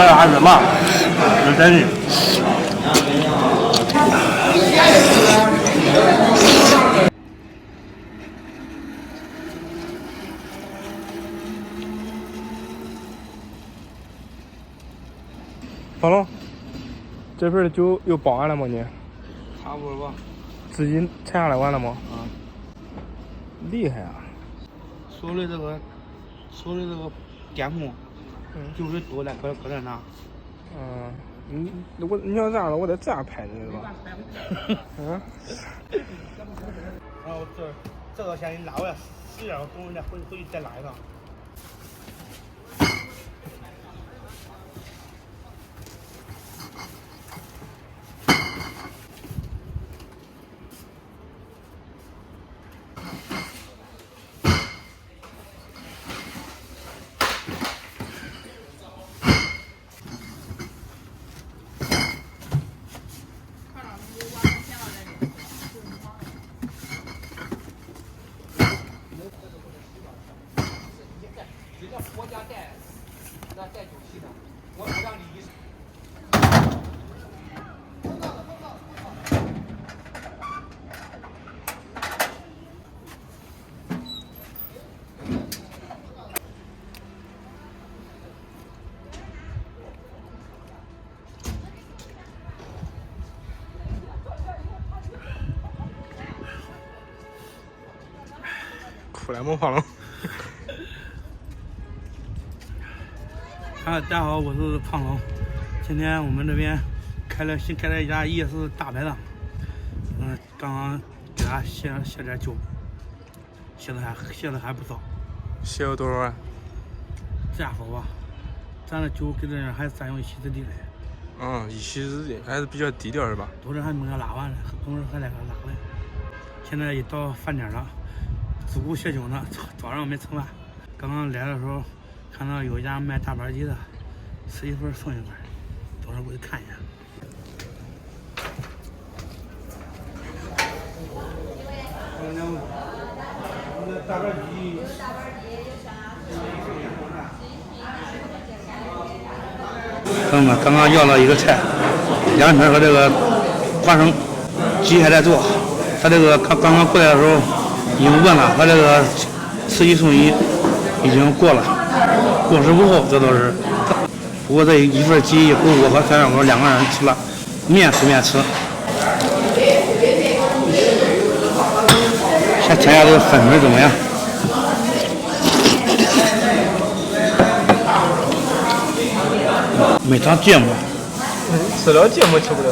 个还是嘛，是真的。方龙，这份的酒又包完了吗？你？差不多吧。资金沉下来完了吗？啊。厉害啊！手里这个电工，酒水多了，搁这拿。你要这样的，我得这样拍你是吧？然后这个先你拉过来，使点，等我再回去再拉一个。我家带酒器的，我不让你。苦了吗，方龙？大家好，我是胖龙。今天我们这边新开了一家夜市大排档，刚刚给他写点酒，写的还不少。写了多少啊？这样说吧，咱的酒给这人还占用一席之地嘞。一席之地还是比较低调是吧？都是还没有拉完呢，同时还在这拉嘞。现在一到饭点了，自古写酒呢，早上没吃饭。刚刚来的时候看到有一家卖大板鸡的，吃一份送一份，等会儿过去看一下。大板鸡。朋友们，刚刚要了一个菜，凉皮和这个花生鸡还在做。他这个刚刚过来的时候已经问了，他这个吃一送一已经过了，过时不候，这都是。不过这一份鸡也够我和三小哥2个人吃了，面随便吃。先尝一下这个粉味怎么样？没尝芥末。吃了芥末吃不了。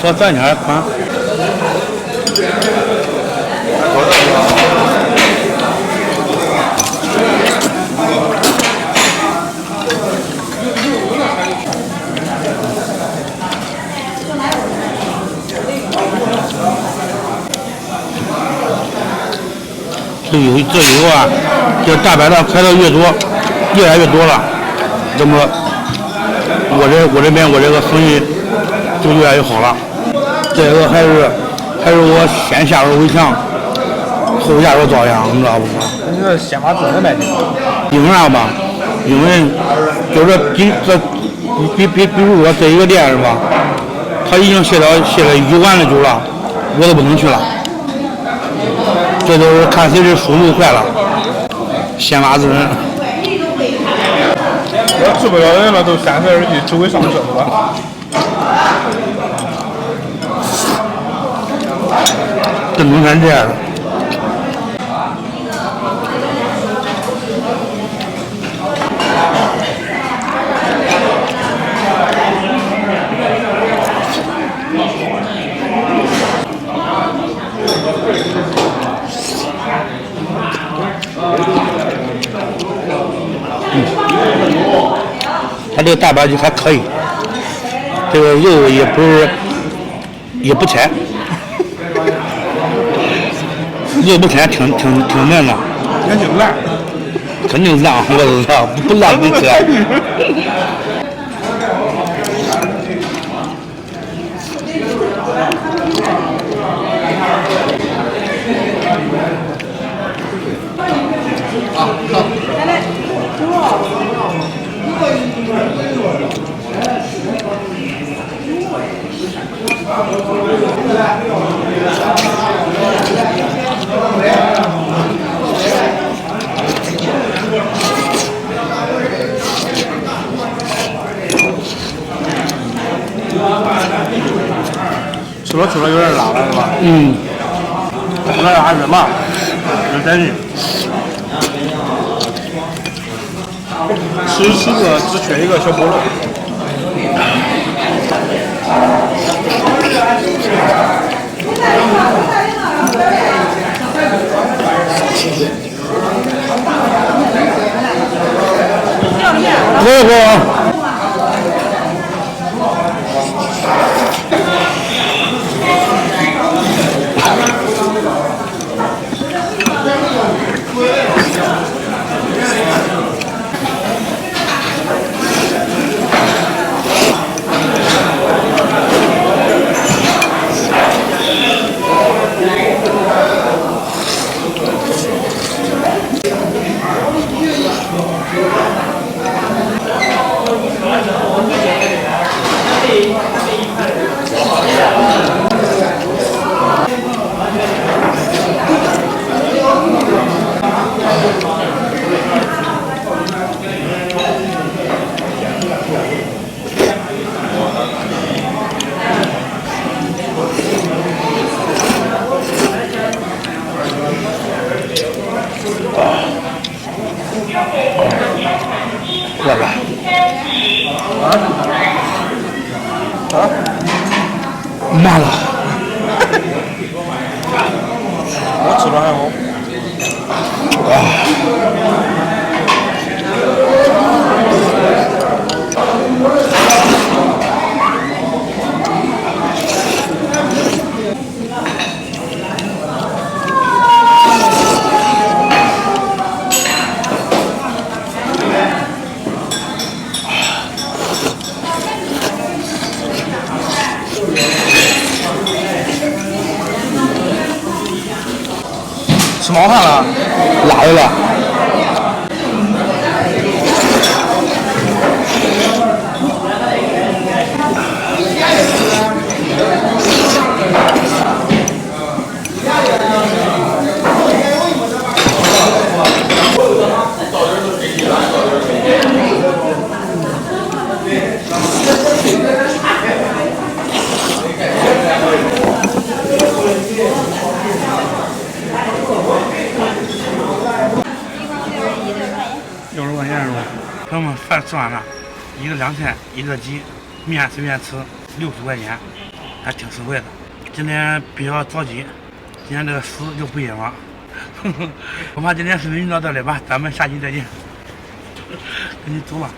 说蘸点宽。这以后啊，这大排档开的越多，越来越多了，那么我这边这个生意就越来越好了。这个还是我先下手为强，后下手遭殃，你知道不？你这先把自己卖进去。因为啥吧？因为就是比如说这一个店是吧？他已经写了1万的酒了，我都不能去了。这都是看谁的速度快了，先发制人。要治不了人了，都3分而已，只会上车了。这农村这样的。它这个大板鸡还可以，这个肉也不柴，肉不柴，挺嫩的。肯定烂，肯定烂，我知道，不烂没吃。说出来有点辣了是吧？嗯，那还是麻，有点劲。吃个只缺一个小菠萝。我饿了。麻了。我吃了还好。吃毛饭了，辣的了。60块钱是吧？朋友们，饭吃完了，一个2菜，一个鸡，面随便吃，60块钱，还挺实惠的。今天比较着急，今天这个屎就不饮了。我怕今天视频就到这里吧，咱们下期再见。赶紧走吧。